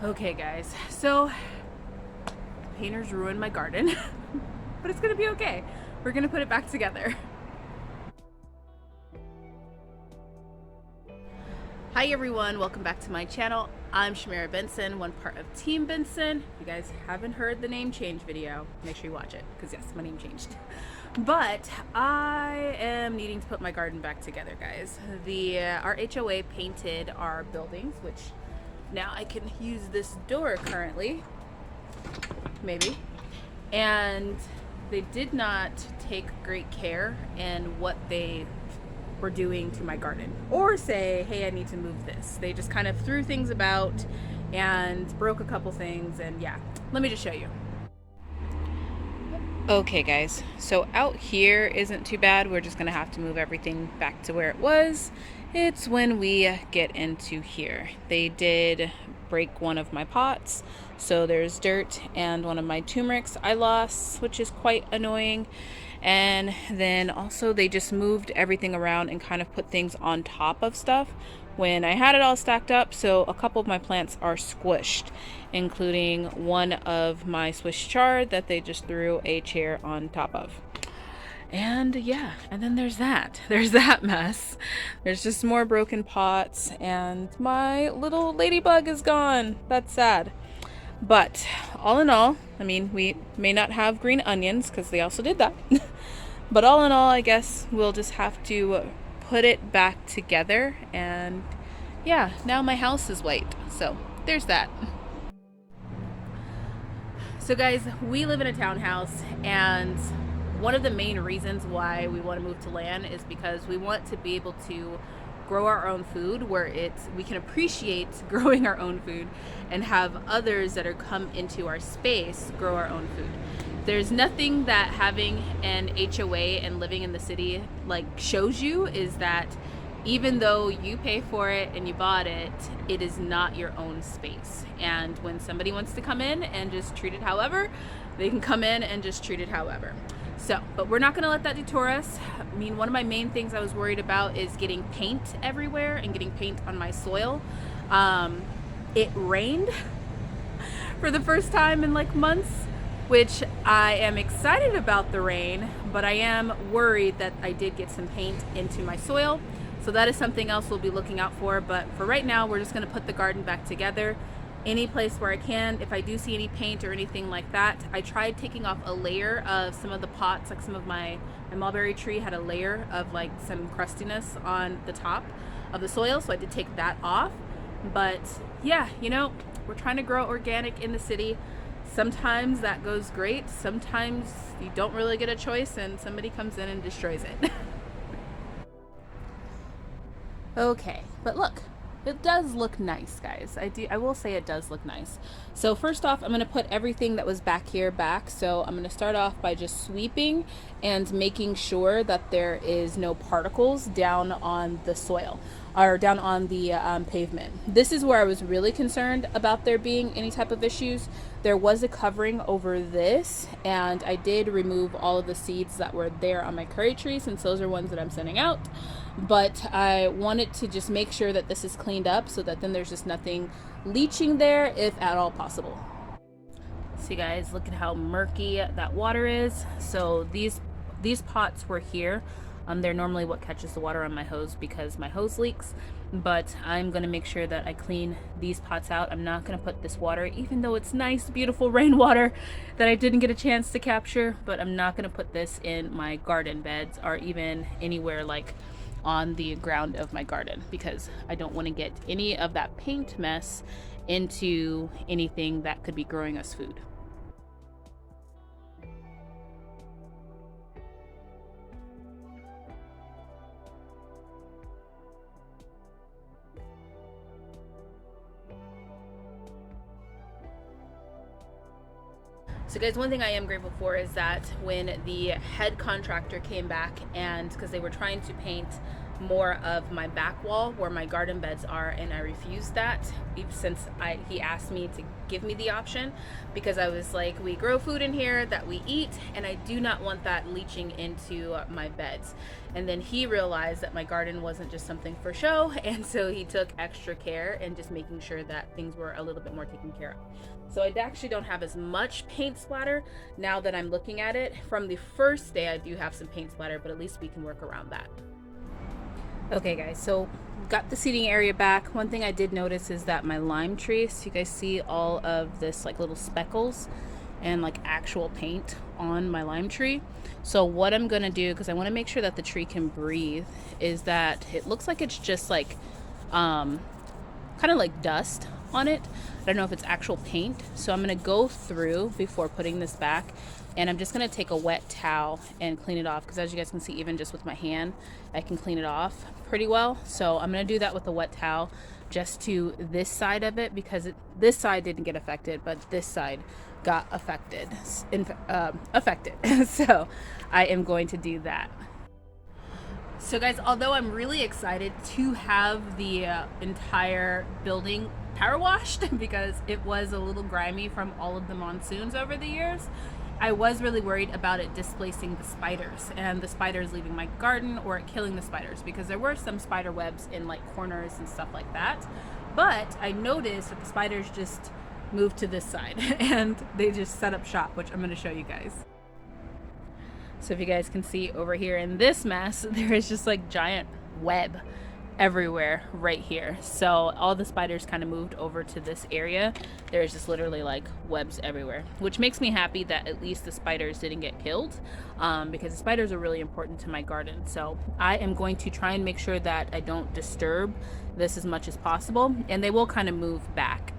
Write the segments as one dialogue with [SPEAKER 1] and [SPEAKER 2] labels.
[SPEAKER 1] Okay guys, so painters ruined my garden, but it's gonna be okay. We're gonna put it back together. Hi everyone, welcome back to my channel. I'm Shamira Benson, one part of Team Benson. If you guys haven't heard the name change video, make sure you watch it, because yes, my name changed. But I am needing to put my garden back together, guys. Our HOA painted our buildings, which now I can use this door currently, maybe. And they did not take great care in what they were doing to my garden, or say, hey, I need to move this. They just kind of threw things about and broke a couple things, and yeah, let me just show you. Okay guys, so out here isn't too bad. We're just gonna have to move everything back to where it was. It's when we get into here. They did break one of my pots, so there's dirt, and one of my turmerics I lost, which is quite annoying. And then also they just moved everything around and kind of put things on top of stuff when I had it all stacked up, so a couple of my plants are squished, including one of my Swiss chard that they just threw a chair on top of. And yeah, and then there's that mess. There's just more broken pots, and my little ladybug is gone. That's sad. But all in all, I mean, we may not have green onions because they also did that. But all in all, I guess we'll just have to put it back together. And yeah, now my house is white. So there's that. So guys, we live in a townhouse, and one of the main reasons why we want to move to land is because we want to be able to grow our own food, where we can appreciate growing our own food and have others that are come into our space grow our own food. There's nothing that having an HOA and living in the city like shows you, is that even though you pay for it and you bought it, it is not your own space. And when somebody wants to come in and just treat it however, they can come in and just treat it however. So, but we're not going to let that detour us. I mean, one of my main things I was worried about is getting paint everywhere and getting paint on my soil. It rained for the first time in like months, which I am excited about the rain, but I am worried that I did get some paint into my soil. So that is something else we'll be looking out for. But for right now, we're just going to put the garden back together. Any place where I can, if I do see any paint or anything like that. I tried taking off a layer of some of the pots, like some of my mulberry tree had a layer of like some crustiness on the top of the soil, so I did take that off. But yeah, you know, we're trying to grow organic in the city. Sometimes that goes great, sometimes you don't really get a choice and somebody comes in and destroys it. Okay, but look, it does look nice, guys. I will say it does look nice. So first off, I'm going to put everything that was back here back. So I'm going to start off by just sweeping and making sure that there is no particles down on the soil or down on the pavement. This is where I was really concerned about there being any type of issues. There was a covering over this, and I did remove all of the seeds that were there on my curry tree, since those are ones that I'm sending out. But I wanted to just make sure that this is cleaned up, so that then there's just nothing leaching there, if at all possible. See guys, look at how murky that water is. So these pots were here. They're normally what catches the water on my hose because my hose leaks, but I'm gonna make sure that I clean these pots out. I'm not gonna put this water, even though it's nice, beautiful rainwater that I didn't get a chance to capture, but I'm not gonna put this in my garden beds or even anywhere like on the ground of my garden, because I don't want to get any of that paint mess into anything that could be growing us food. So guys, one thing I am grateful for is that when the head contractor came back, and because they were trying to paint more of my back wall where my garden beds are, and I refused that since he asked me to give me the option, because I was like, we grow food in here that we eat, and I do not want that leaching into my beds. And then he realized that my garden wasn't just something for show, and so he took extra care in just making sure that things were a little bit more taken care of. So I actually don't have as much paint splatter now that I'm looking at it. From the first day I do have some paint splatter, but at least we can work around that. Okay guys, so got the seating area back. One thing I did notice is that my lime tree, so you guys see all of this like little speckles and like actual paint on my lime tree. So what I'm gonna do, because I want to make sure that the tree can breathe, is that it looks like it's just like kind of like dust on it. I don't know if it's actual paint, so I'm gonna go through before putting this back, and I'm just gonna take a wet towel and clean it off, because as you guys can see, even just with my hand I can clean it off pretty well. So I'm gonna do that with a wet towel just to this side of it, because this side didn't get affected, but this side got affected. So I am going to do that. So guys, although I'm really excited to have the entire building power washed because it was a little grimy from all of the monsoons over the years, I was really worried about it displacing the spiders and the spiders leaving my garden, or it killing the spiders, because there were some spider webs in like corners and stuff like that. But I noticed that the spiders just moved to this side and they just set up shop, which I'm going to show you guys. So if you guys can see over here in this mess, there is just like giant web everywhere right here. So all the spiders kind of moved over to this area. There's just literally like webs everywhere, which makes me happy that at least the spiders didn't get killed, because the spiders are really important to my garden. So I am going to try and make sure that I don't disturb this as much as possible, and they will kind of move back.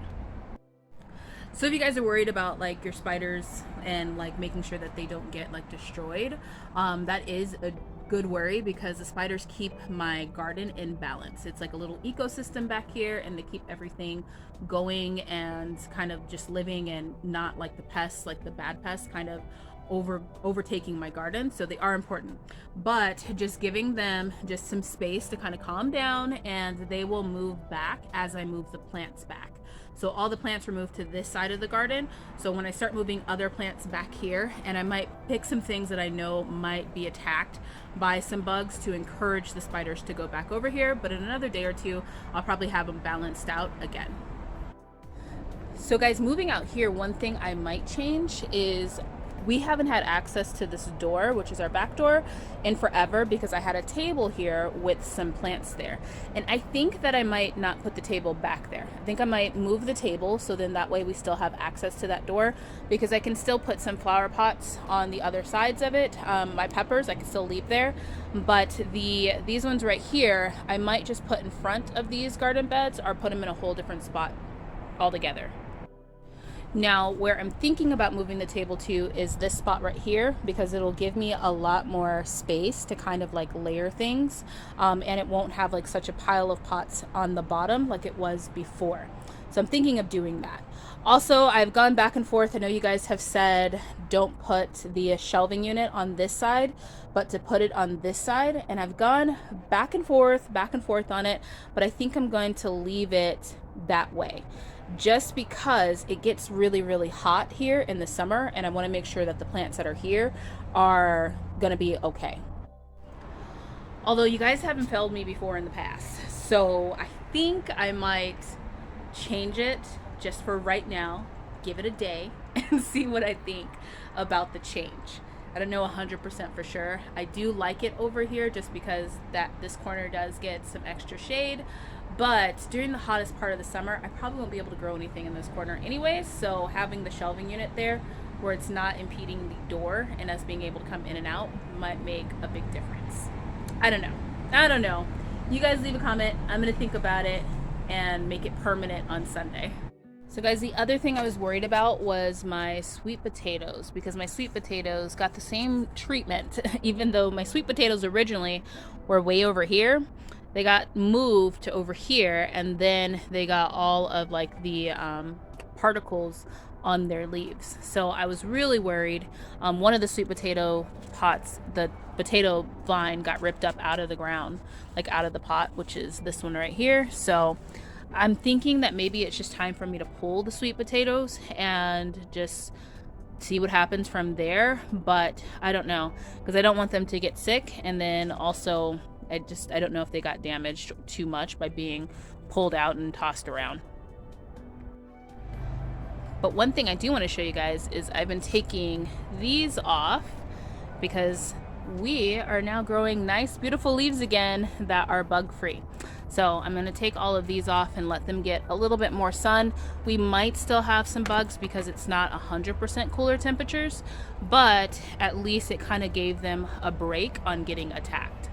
[SPEAKER 1] So if you guys are worried about like your spiders and like making sure that they don't get like destroyed, that is a good worry, because the spiders keep my garden in balance. It's like a little ecosystem back here, and they keep everything going and kind of just living, and not like the pests, like the bad pests kind of overtaking my garden. So they are important, but just giving them just some space to kind of calm down, and they will move back as I move the plants back. So all the plants were moved to this side of the garden. So when I start moving other plants back here, and I might pick some things that I know might be attacked by some bugs to encourage the spiders to go back over here, but in another day or two I'll probably have them balanced out again. So guys, moving out here, one thing I might change is we haven't had access to this door, which is our back door, in forever, because I had a table here with some plants there. And I think that I might not put the table back there. I think I might move the table, so then that way we still have access to that door, because I can still put some flower pots on the other sides of it. My peppers I can still leave there, but these ones right here I might just put in front of these garden beds, or put them in a whole different spot altogether. Now, where I'm thinking about moving the table to is this spot right here, because it'll give me a lot more space to kind of like layer things, and it won't have like such a pile of pots on the bottom like it was before. So I'm thinking of doing that. Also, I've gone back and forth. I know you guys have said don't put the shelving unit on this side, but to put it on this side, and I've gone back and forth on it, but I think I'm going to leave it that way, just because it gets really, really hot here in the summer, and I want to make sure that the plants that are here are going to be okay. Although you guys haven't failed me before in the past, so I think I might change it just for right now, give it a day, and see what I think about the change. I don't know 100% for sure. I do like it over here just because this corner does get some extra shade. But during the hottest part of the summer, I probably won't be able to grow anything in this corner anyways, so having the shelving unit there where it's not impeding the door and us being able to come in and out might make a big difference. I don't know. You guys leave a comment. I'm going to think about it and make it permanent on Sunday. So guys, the other thing I was worried about was my sweet potatoes, because my sweet potatoes got the same treatment even though my sweet potatoes originally were way over here. They got moved to over here, and then they got all of like the particles on their leaves. So I was really worried. One of the sweet potato pots, the potato vine got ripped up out of the ground, like out of the pot, which is this one right here. So I'm thinking that maybe it's just time for me to pull the sweet potatoes and just see what happens from there. But I don't know, because I don't want them to get sick, and then also I don't know if they got damaged too much by being pulled out and tossed around. But one thing I do want to show you guys is I've been taking these off because we are now growing nice, beautiful leaves again that are bug free. So I'm going to take all of these off and let them get a little bit more sun. We might still have some bugs because it's not 100% cooler temperatures, but at least it kind of gave them a break on getting attacked.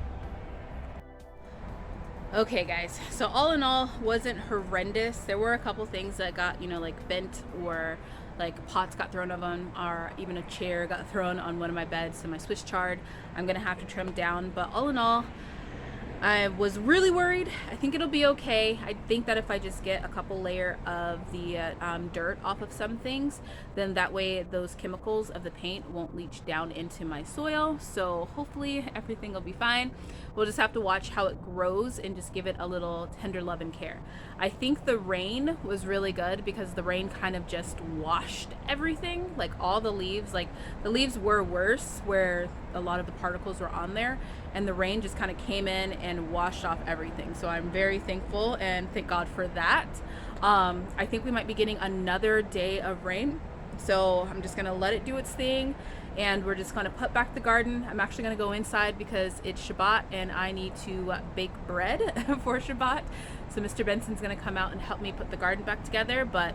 [SPEAKER 1] Okay guys, so all in all, wasn't horrendous. There were a couple things that got, like bent, or like pots got thrown on, or even a chair got thrown on one of my beds, so my Swiss chard I'm gonna have to trim down. But all in all, I was really worried. I think it'll be okay. I think that if I just get a couple layer of the dirt off of some things, then that way those chemicals of the paint won't leach down into my soil. So hopefully everything will be fine. We'll just have to watch how it grows and just give it a little tender love and care. I think the rain was really good because the rain kind of just washed everything, like all the leaves. Like the leaves were worse where a lot of the particles were on there, and the rain just kind of came in and washed off everything. So I'm very thankful and thank God for that. I think we might be getting another day of rain, so I'm just gonna let it do its thing, and we're just gonna put back the garden. I'm actually gonna go inside because it's Shabbat and I need to bake bread for Shabbat. So Mr. Benson's gonna come out and help me put the garden back together. But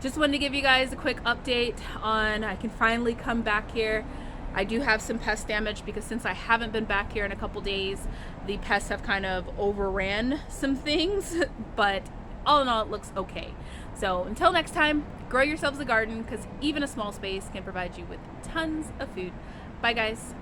[SPEAKER 1] just wanted to give you guys a quick update on I can finally come back here. I do have some pest damage because since I haven't been back here in a couple days, the pests have kind of overran some things, but all in all, it looks okay. So until next time, grow yourselves a garden, because even a small space can provide you with tons of food. Bye guys.